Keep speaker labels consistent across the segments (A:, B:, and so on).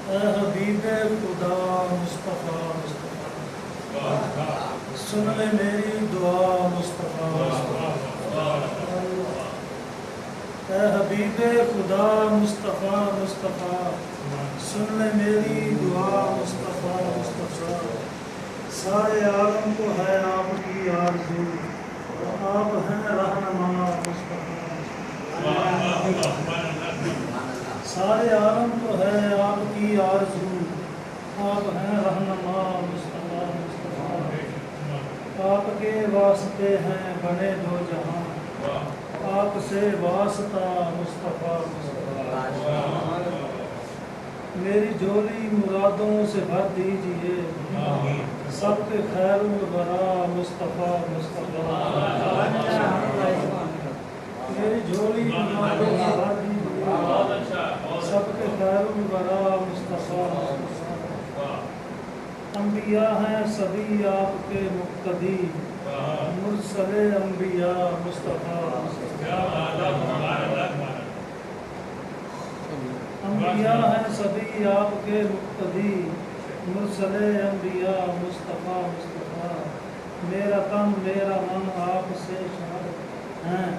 A: اے حبیب خدا مصطفیٰ مصطفیٰ سن لے میری دعا مصطفیٰ اے حبیب خدا مصطفیٰ مصطفیٰ سن لے میری دعا مصطفیٰ مصطفیٰ سارے عالم کو ہے آپ کی آرزو آپ ہیں رہنما مصطفیٰ سارے عالم کو ہے آپ کی آرزو آپ ہیں رہنما مصطفیٰ مصطفیٰ آپ کے واسطے ہیں بنے دو جہاں آپ سے واسطہ مصطفیٰ مصطفیٰ میری جولی مرادوں سے بھر دیجئے سب کے خیر الورا مصطفیٰ مصطفیٰ میری جولی مرادوں سے بھر دیجئے سب کے خیر الورا مصطفیٰ مصطفیٰ انبیاء ہیں سبھی آپ کے مقتدی مرسل انبیاء مصطفیٰ انبیاء ہیں سبھی آپ کے مقتدی مرسل انبیاء مصطفیٰ مصطفیٰ میرا تن میرا من آپ سے شاد ہیں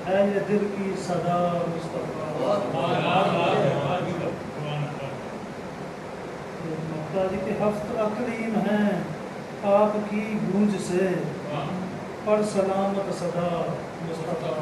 A: ہے یہ دل کی صدا مصطفیٰ مقتدی کے ہفت اکریم ہیں آپ کی گونج سے پر سلامت صدا مصطفیٰ